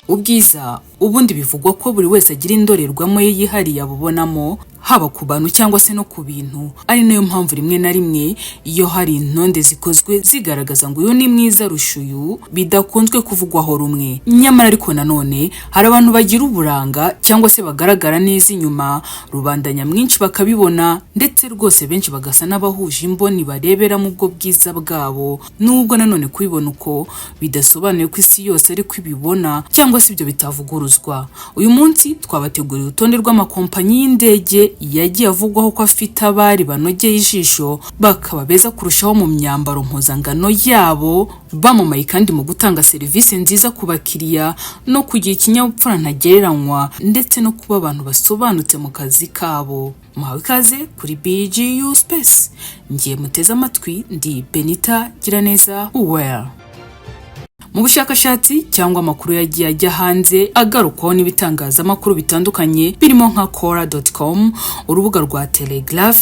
Ubwiza ubundi bivugwa ko buri wese agira indorerwamo ye yihariye abubonamo, haba ku bantu cyangwa se no ku bintu. Ari nayo mpamvu rimwe na rimwe iyo hari intonde zikozwe zigaragaza ngo uyu ni mwiza rushuyu, bidakunzwe kuvugwaho rumwe. Nyamara ariko nanone hari abantu bagira uburanga cyangwa se bagaragara neza inyuma, rubanda nyamwinshi bakabibona, ndetse rwose benshi bagasa n'abahuje imboni barebera mu bwo bwiza bwabo. Nubwo nanone kubibona uko bidasobanuye ko isi yose ariko ibibona cyangwa se ibyo bitavuguruzwa. Uyu munsi twabateguriye urutonde rw'amakompanyi y'indege yagiye avugwaho ko afite abari banogeye ijisho, bakaba beza kurushaho mu myambaro mpuzangano yabo, bamamaye kandi mu gutanga serivisi nziza ku bakiriya no kugira ikinyabupfura ntagereranywa, ndetse no kuba abantu basobanutse mu kazi kabo. Muhawe ikaze kuri BGU Space. Ngiye muteze amatwi, ndi Benita Giraneza Weee. Mu bushakashatsi cyangwa amakuru yagiye ajya hanze agarukwaho n'ibitangazamakuru bitandukanye birimo nka Quora.com, urubuga rwa Telegraph,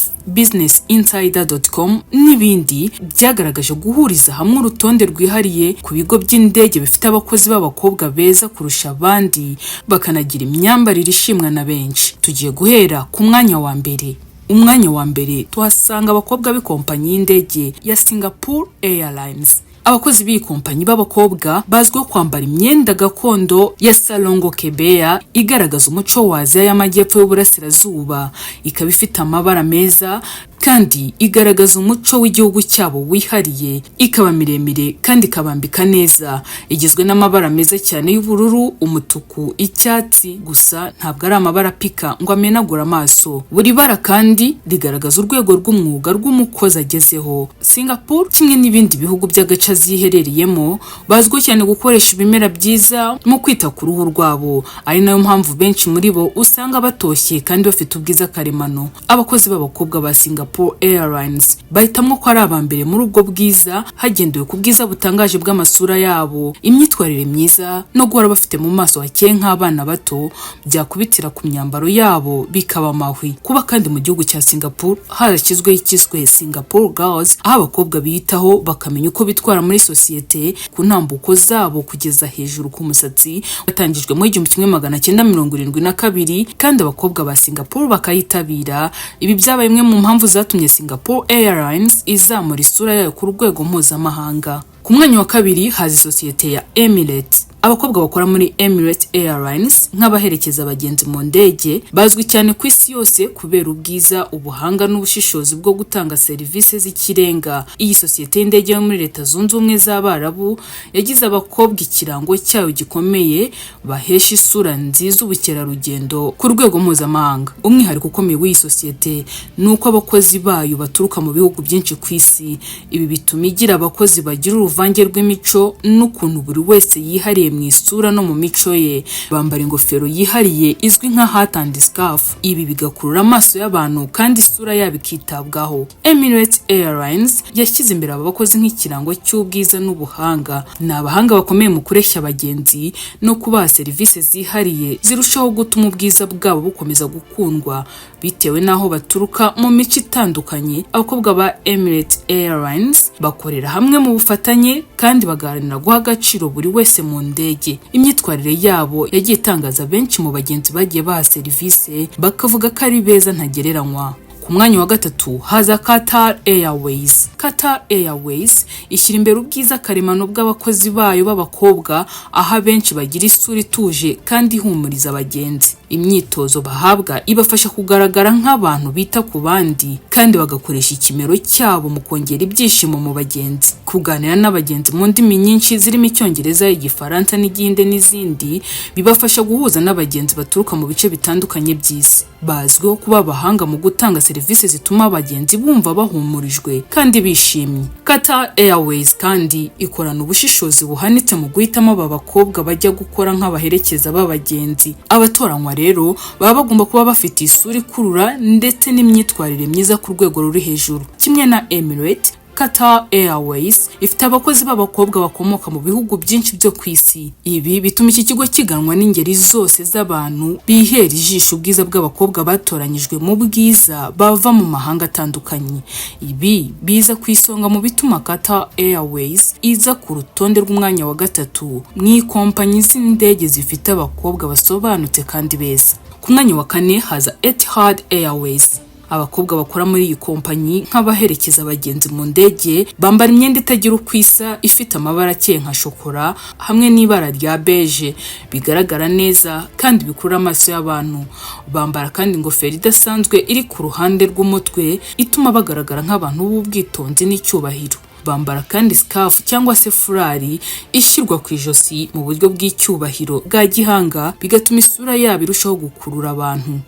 businessinsider.com n'ibindi, byagaragaje guhuriza hamwe urutonde rwihariye ku bigo by'indege bifite abakozi b'abakobwa beza kurusha abandi, bakanagira imyambarire ishimwa na benshi. Tugiye guhera ku mwanya wa mbere. Umwanya wa mbere tuhasanga abakobwa b'ikompanyi y'indege ya Singapore Airlines. Abakozi b'iyi kompanyi b'abakobwa bazwiho kwambara imyenda gakondo ya salongo kebeya igaragaza umuco wa Aziya y'Amajyepfo y'Uburasirazuba, ikaba ifite amabara meza kandi igaragaza umuco w'igihugu cyabo wihariye, ikaba miremire kandi ikabambika neza, igizwe n'amabara meza cyane y'ubururu, umutuku, icyatsi, gusa ntabwo ari amabara pika ngo amenagura amaso. Buri bara kandi rigaragaza urwego rw'umwuga rw'umukozi agezeho. Singapore kimwe n'ibindi bihugu by'agace ziherereyemo bazwiho cyane gukoresha ibimera byiza mu kwita ku ruhu rwabo, ari nayo mpamvu benshi muri bo usanga batoshye kandi bafite ubwiza karemano. Abakozi b'abakobwa ba Singapore Airlines bahitamwo ko ari abambere muri ubwo bwiza, hagendewe ku bwiza butangaje bw'amasura yabo, imyitwarire myiza no guhora bafite mu maso hakeye nk'abana bato, byakubitira ku myambaro yabo bikaba amahwi. Kuba kandi mu gihugu cya Singapore harashyizweho ikiswe Singapore Girls, aho abakobwa biyitaho bakamenya uko bitwara muri sosiyete ku ntambuko zabo kugeza hejuru ku musatsi, batangijwe mu 1972 kandi abakobwa ba Singapore bakayitabira. Ibi byabaye imwe mu mpamvu zatumye Singapore Airlines izamura isura yayo ku rwego mpuzamahanga. Ku mwanya wa kabiri hazi sosiyete ya Emirates. Abakobwa bakora muri Emirates Airlines nk'abaherekeza abagenzi mu ndege bazwi cyane ku isi yose kubera ubwiza, ubuhanga n'ubushishozi bwo gutanga serivisi z'ikirenga. Iyi sosiyete y'indege yo muri Leta Zunze Ubumwe z'Abarabu yagize abakobwa ikirango cyayo gikomeye, bahesha isura nziza ubukerarugendo ku rwego mpuzamahanga. Umwihariko ukomeye w'iyi sosiyete ni uko abakozi bayo baturuka mu bihugu byinshi ku isi. Ibi bituma igira abakozi bagira uruvange rw'imico n'ukuntu buri wese yihariye mu isura no mu mico ye. Bambara ingofero yihariye izwi nka hat and scarf, ibi bigakurura amaso y'abantu kandi isura yabo ikitabwaho. Emirates Airlines yashyize imbere aba bakozi nk'ikirango cy'ubwiza n'ubuhanga. Ni abahanga bakomeye mu kureshya abagenzi no kubaha serivisi zihariye zirushaho gutuma ubwiza bwabo bukomeza gukundwa bitewe n'aho baturuka mu mico itandukanye. Abakobwa ba Emirates Airlines bakorera hamwe mu bufatanye kandi bagaharanira guha agaciro buri wese mu ndege. Imyitwarire yabo yagiye itangaza benshi mu bagenzi bagiye baha serivisi, bakavuga ko ari beza ntagereranywa. Ku mwanya wa gatatu haza Qatar Airways. Qatar Airways ishyira imbere ubwiza karemano bw'abakozi bayo b'abakobwa, aho benshi bagira isura ituje kandi ihumuriza abagenzi. Imyitozo bahabwa ibafasha kugaragara nk'abantu bita ku bandi kandi bagakoresha ikimero cyabo mu kongera ibyishimo mu bagenzi. Kuganira n'abagenzi mu ndimi nyinshi zirimo Icyongereza, Igifaransa n'Igihinde n'izindi bibafasha guhuza n'abagenzi baturuka mu bice bitandukanye by'isi. Bazwiho kuba abahanga mu gutanga serivisi zituma abagenzi bumva bahumurijwe kandi bishimye. Qatar Airways kandi ikorana ubushishozi buhanitse mu guhitamo aba bakobwa bajya gukora nk'abaherekeza b'abagenzi. Abatoranywa rero baba bagomba kuba bafite isura ikurura ndetse n'imyitwarire myiza ku rwego ruri hejuru. Kimwe na Emirates, Qatar Airways ifite abakozi b'abakobwa bakomoka mu bihugu byinshi byo ku isi. Ibi bituma iki kigo kiganwa n'ingeri zose z'abantu bihera ijisho ubwiza bw'abakobwa batoranyijwe mu bwiza bava mu mahanga atandukanye. Ibi biza ku isonga mu bituma Qatar Airways iza ku rutonde rw'umwanya wa gatatu mu ikompanyi z'indege zifite abakobwa basobanutse kandi beza. Ku mwanya wa kane haza Etihad Airways. Abakobwa bakora muri iyi kompanyi nk'abaherekeza abagenzi mu ndege bambara imyenda itagira uko isa ifite amabara akeye nka shokora hamwe n'ibara rya beige bigaragara neza kandi bikurura amaso y'abantu. Bambara kandi ingofero idasanzwe iri ku ruhande rw'umutwe ituma bagaragara nk'abantu b'ubwitonzi n'icyubahiro. Bambara kandi scarf cyangwa se furari ishyirwa ku ijosi mu buryo bw'icyubahiro bwa gihanga bigatuma isura yabo irushaho gukurura abantu.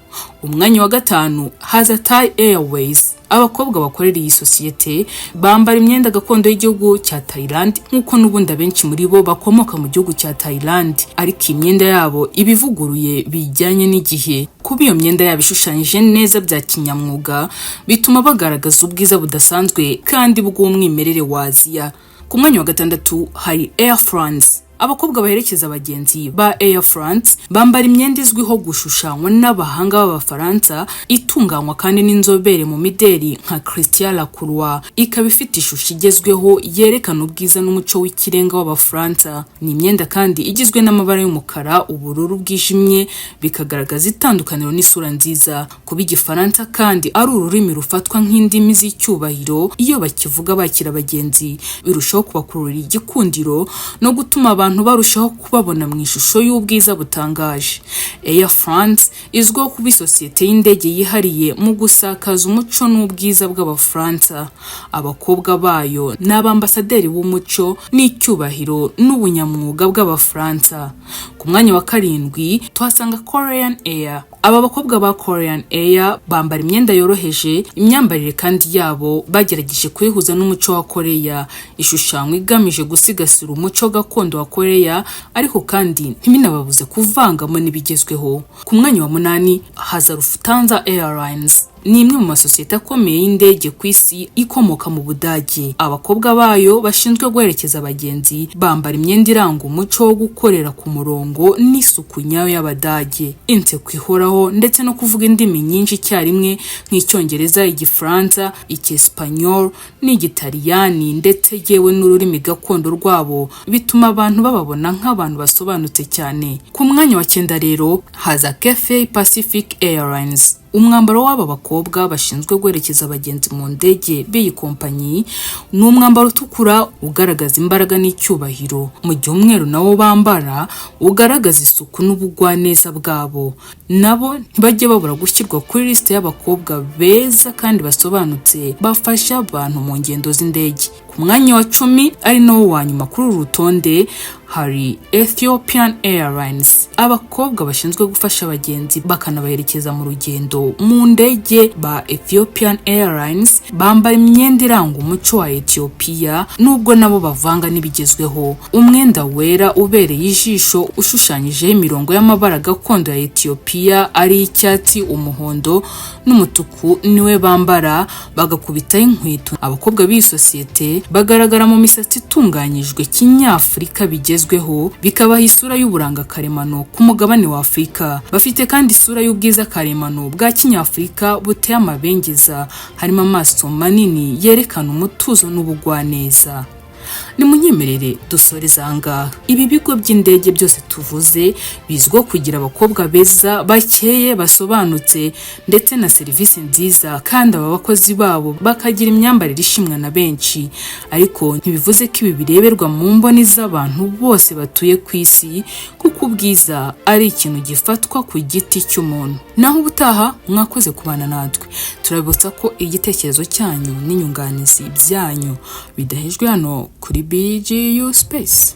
Umwanya wa gatanu haza Thai Airways. Abakobwa bakorera iyi sosiyete bambara imyenda gakondo y'igihugu cya Thailand nk'uko n'ubundi abenshi muri bo bakomoka mu gihugu cya Thailand, ariko imyenda yabo ibivuguruye bijyanye n'igihe. Kuba iyo myenda yabo ishushanyije neza bya kinyamwuga bituma bagaragaza ubwiza budasanzwe kandi bw'umwimerere wa Aziya. Ku mwanya wa gatandatu hari Air France. Abakobwa baherekeza abagenzi ba Air France bambara imyenda izwiho gushushanywa n'abahanga b'Abafaransa itunganywa kandi n'inzobere mu mideli nka Christian Lacroix. Ikaba ifite ishusho igezweho yerekana ubwiza n'umuco w'ikirenga w'Abafaransa. Ni imyenda kandi igizwe n'amabara y'umukara, ubururu bwijimye bikagaragaza itandukaniro n'isura nziza. Kuba Igifaransa kandi ari ururimi rufatwa nk'indimi z'icyubahiro iyo bakivuga bakira abagenzi birushaho kubakururira igikundiro no gutuma abantu barushaho kubabona mu ishusho y'ubwiza butangaje. Air France izwiho kuba isosiyete y'indege yihariye mu gusakaza umuco n'ubwiza bw'Abafaransa. Abakobwa bayo ni abambasaderi b'umuco n'icyubahiro n'ubunyamwuga bw'Abafaransa. Ku mwanya wa karindwi tuhasanga Korean Air. Aba bakobwa ba Korean Air bambara imyenda yoroheje, imyambarire kandi yabo bagerageje kuyihuza n'umuco wa Korea, ishushanywa igamije gusigasira umuco gakondo wa Korea ariko kandi ntibinababuze kuvangamo n'ibigezweho. Ku mwanya wa munani haza Lufthansa Airlines. Ni imwe mu masosiyete akomeye y'indege ku isi ikomoka mu Budage. Abakobwa bayo bashinzwe guherekeza abagenzi bambara imyenda iranga umuco wo gukorera ku murongo n'isuku nyayo y'Abadage, inseko ihoraho ndetse no kuvuga indimi nyinshi icyarimwe nk'Icyongereza, Igifaransa, Icyesipanyol n'Igitaliyani ndetse yewe n'ururimi gakondo rwabo bituma abantu bababona nk'abantu basobanutse cyane. Ku mwanya wa 9 rero haza Cathay Pacific Airlines. Umwambaro w'aba bakobwa bashinzwe guherekeza abagenzi mu ndege b'iyi kompanyi ni umwambaro utukura ugaragaza imbaraga n'icyubahiro, mu gihe umweru nawo bambara ugaragaza isuku n'ubugwaneza bwabo. Nabo ntibajye babura gushyirwa kuri liste y'abakobwa beza kandi basobanutse bafasha abantu mu ngendo z'indege. Ku mwanya wa 10 ari nawo wa nyuma kuri uru rutonde hari Ethiopian Airlines. Abakobwa bashinzwe gufasha abagenzi bakanabaherekeza mu rugendo mu ndege ba Ethiopian Airlines bambara imyenda iranga umuco wa Ethiopia nubwo nabo bavanga n'ibigezweho. Umwenda wera ubereye ijisho ushushanyijeho imirongo y'amabara gakondo ya Ethiopia ari icyatsi, umuhondo n'umutuku niwe bambara bagakubitaho inkweto. Abakobwa b'iyi sosiyete bagaragara mu misatsi itunganyijwe kinyafurika bigezweho bikabaha isura y'uburanga karemano ku mugabane wa Afurika. Bafite kandi isura y'ubwiza karemano bwa kinyafurika buteye amabengeza, harimo amaso manini yerekana umutuzo n'ubugwaneza. Ni munyemerere dusoreza ahangaha. Ibi bigo by'indege byose tuvuze bizwiho kugira abakobwa beza, bakeye, basobanutse ndetse na serivisi nziza, kandi aba bakozi babo bakagira imyambarire ishimwa na benshi. Ariko ntibivuze ko ibi bireberwa mu mboni z'abantu bose batuye ku isi, kuko ubwiza ari ikintu gifatwa ku giti cy'umuntu. Naho ubutaha mwakoze kubana natwe. Turabibutsa ko igitekerezo cyanyu n'inyunganizi byanyu bidahejwe hano kuri BGU Space.